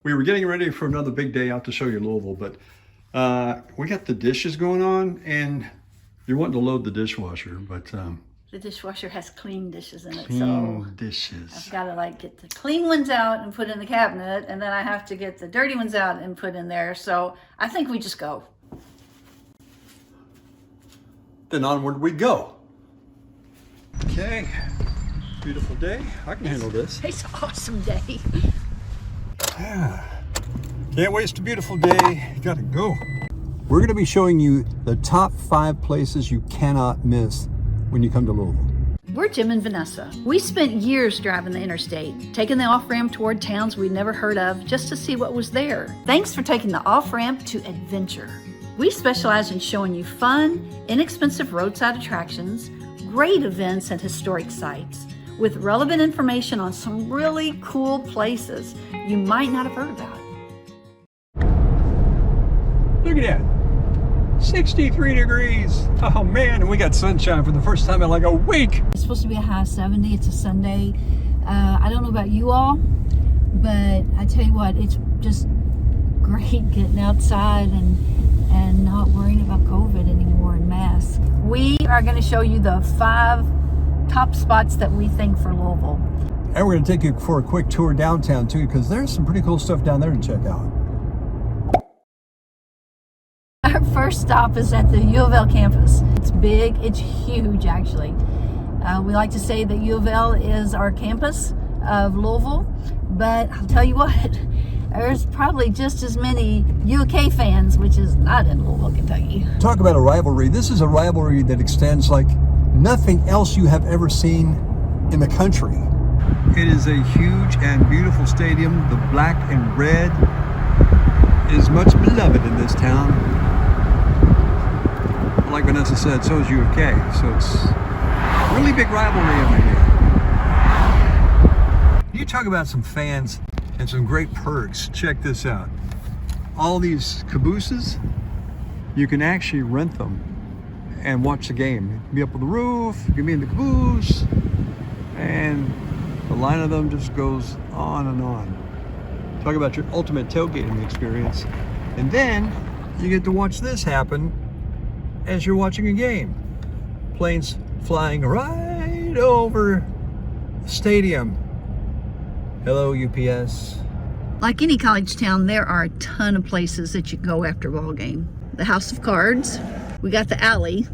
We were getting ready for another big day out to show you Louisville, but we got the dishes going on, and you're wanting to load the dishwasher, but the dishwasher has clean dishes in it, clean so dishes. I've got to get the clean ones out and put in the cabinet, and then I have to get the dirty ones out and put in there. So I think we just go. Then onward we go. Okay, beautiful day. I can handle this. It's an awesome day. Yeah. Can't waste a beautiful day. You gotta go. We're going to be showing you the top 5 places you cannot miss when you come to Louisville. We're Jim and Vanessa. We spent years driving the interstate, taking the off-ramp toward towns we'd never heard of just to see what was there. Thanks for taking the off-ramp to adventure. We specialize in showing you fun, inexpensive roadside attractions, great events and historic sites, with relevant information on some really cool places you might not have heard about. Look at that. 63 degrees. Oh man, and we got sunshine for the first time in like a week. It's supposed to be a high 70. It's a Sunday. I don't know about you all, but I tell you what, it's just great getting outside and not worrying about COVID anymore and masks. We are going to show you the 5 top spots that we think for Louisville. And we're going to take you for a quick tour downtown too, because there's some pretty cool stuff down there to check out. Our first stop is at the U of L campus. It's big, it's huge actually. We like to say that U of L is our campus of Louisville, but I'll tell you what, there's probably just as many UK fans, which is not in Louisville, Kentucky. Talk about a rivalry. This is a rivalry that extends like nothing else you have ever seen in the country. It is a huge and beautiful stadium. The black and red is much beloved in this town. Like Vanessa said, so is UK. So it's a really big rivalry over here. You talk about some fans and some great perks. Check this out. All these cabooses, you can actually rent them and watch the game. You can be up on the roof, you can be in the caboose, and the line of them just goes on and on. Talk about your ultimate tailgating experience. And then you get to watch this happen as you're watching a game. Planes flying right over the stadium. Hello, UPS. Like any college town, there are a ton of places that you can go after a ball game. The House of Cards. We got the alley.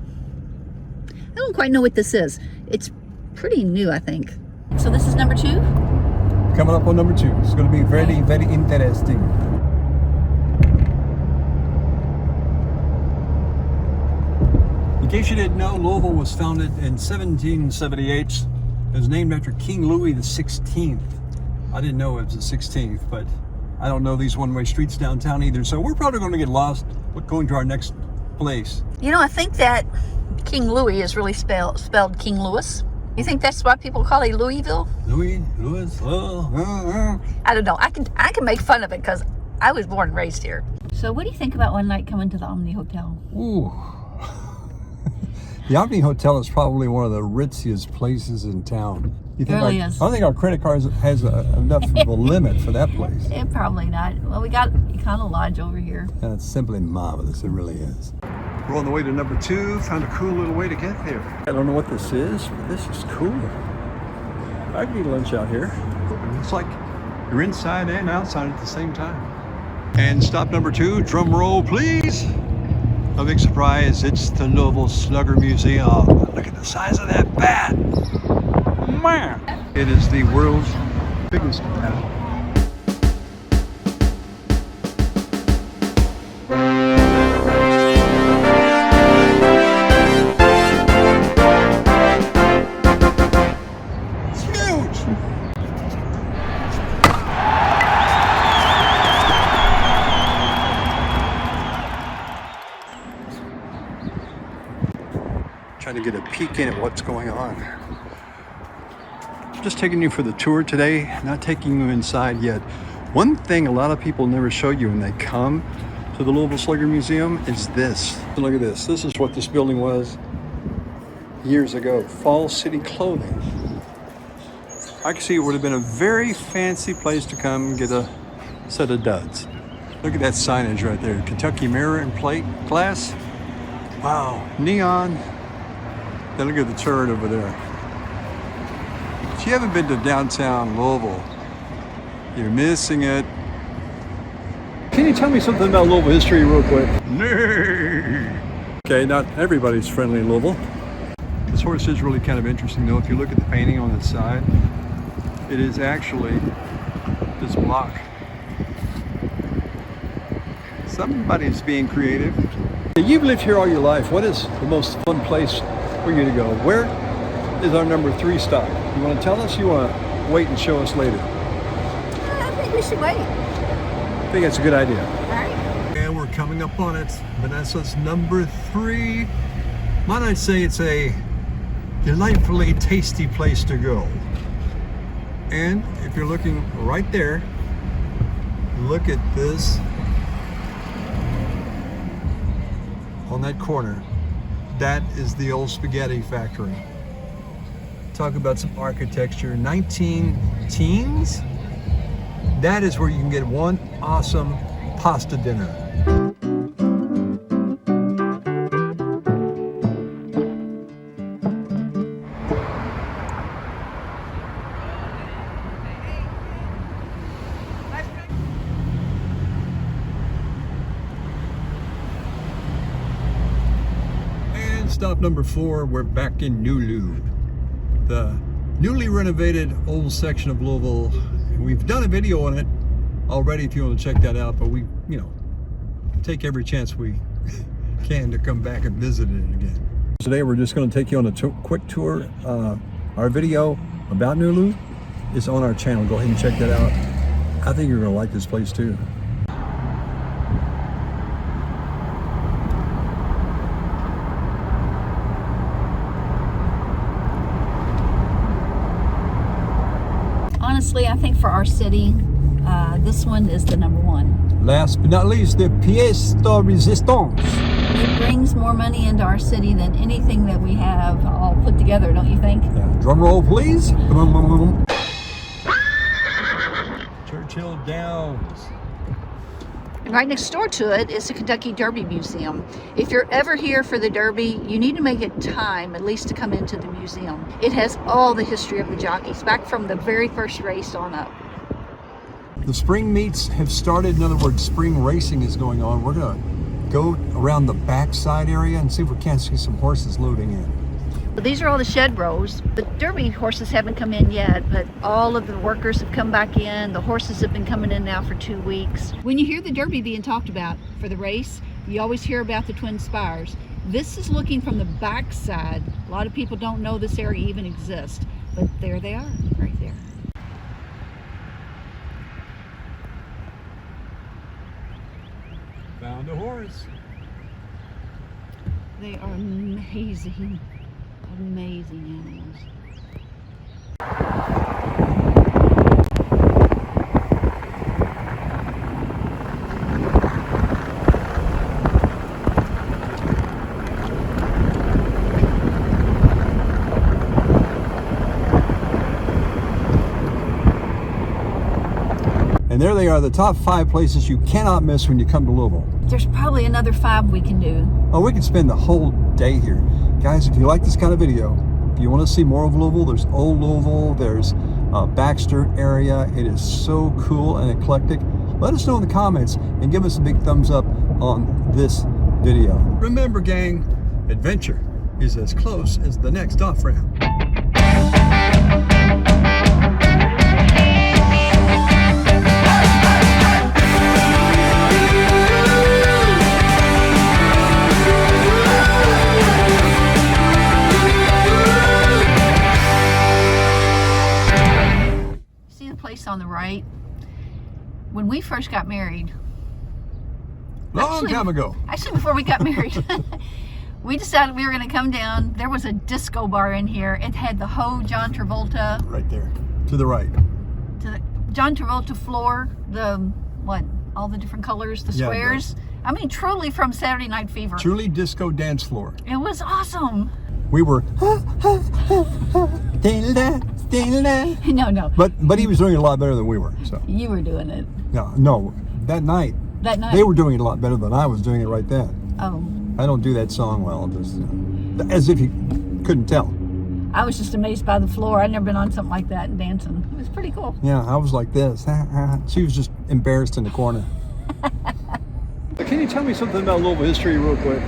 I don't quite know what this is. It's pretty new, I think. So this is number 2? Coming up on number 2. It's going to be very, very interesting. In case you didn't know, Louisville was founded in 1778. It was named after King Louis XVI. I didn't know it was the 16th, but I don't know these one-way streets downtown either. So we're probably going to get lost going to our next place. You know, I think that King Louis is really spelled King Louis. You think that's why people call it Louisville? Louis. I don't know. I can make fun of it because I was born and raised here. So what do you think about one night coming to the Omni Hotel? Ooh. The Omni Hotel is probably one of the ritziest places in town. You think It really is. I don't think our credit card has enough of a limit for that place. Probably not. Well, we got Econo Lodge over here. And it's simply marvelous. It really is. We're on the way to number 2. Found a cool little way to get there. I don't know what this is, but this is cool. I can eat lunch out here. It's like you're inside and outside at the same time. And stop number 2, drum roll please. No big surprise, it's the Louisville Slugger Museum. Look at the size of that bat. Man, it is the world's biggest bat. Trying to get a peek in at what's going on. Just taking you for the tour today, not taking you inside yet. One thing a lot of people never show you when they come to the Louisville Slugger Museum is this. Look at this. This is what this building was years ago. Fall City Clothing. I can see it would have been a very fancy place to come get a set of duds. Look at that signage right there. Kentucky Mirror and Plate class. Wow, neon. Then look at the turret over there. If you haven't been to downtown Louisville, you're missing it. Can you tell me something about Louisville history real quick? No. Okay, not everybody's friendly in Louisville. This horse is really kind of interesting though. If you look at the painting on its side, it is actually this block. Somebody's being creative. You've lived here all your life. What is the most fun place for you to go? Where is our number 3 stop? You want to tell us? You want to wait and show us later? I think we should wait. I think that's a good idea. All right. And we're coming up on it. Vanessa's number 3. Might I say it's a delightfully tasty place to go. And if you're looking right there, look at this. On that corner, that is the old spaghetti factory. Talk about some architecture, 19 teens. That is where you can get one awesome pasta dinner. Stop number 4, we're back in New Louisville, the newly renovated old section of Louisville. We've done a video on it already if you want to check that out, but we, take every chance we can to come back and visit it again. Today we're just going to take you on a quick tour. Our video about New Louisville is on our channel. Go ahead and check that out. I think you're going to like this place too. Honestly, I think for our city, this one is the number 1. Last but not least, the pièce de résistance. It brings more money into our city than anything that we have all put together, don't you think? Yeah. Drum roll, please. Churchill Downs. And right next door to it is the Kentucky Derby Museum. If you're ever here for the Derby, you need to make it time at least to come into the museum. It has all the history of the jockeys, back from the very first race on up. The spring meets have started. In other words, spring racing is going on. We're going to go around the backside area and see if we can't see some horses loading in. But these are all the shed rows. The Derby horses haven't come in yet, but all of the workers have come back in. The horses have been coming in now for 2 weeks. When you hear the Derby being talked about for the race, you always hear about the Twin Spires. This is looking from the backside. A lot of people don't know this area even exists, but there they are, right there. Found a horse. They are amazing. Amazing animals. And there they are, the top 5 places you cannot miss when you come to Louisville. There's probably another 5 we can do. Oh, we could spend the whole day here. Guys, if you like this kind of video, if you want to see more of Louisville, there's Old Louisville, there's Baxter area. It is so cool and eclectic. Let us know in the comments and give us a big thumbs up on this video. Remember, gang, adventure is as close as the next off-ramp. On the right, when we first got married, Long time ago. Actually, before we got married, we decided we were going to come down. There was a disco bar in here. It had the whole John Travolta. Right there, to the right. To the John Travolta floor, all the different colors, the squares. I mean, truly from Saturday Night Fever. Truly disco dance floor. It was awesome. we were. No. But he was doing it a lot better than we were. So You were doing it. no, that night they were doing it a lot better than I was doing it right then. Oh. I don't do that song well, just as if you couldn't tell. I was just amazed by the floor. I'd never been on something like that and dancing. It was pretty cool. Yeah, I was like this. She was just embarrassed in the corner. Can you tell me something about Louisville history real quick?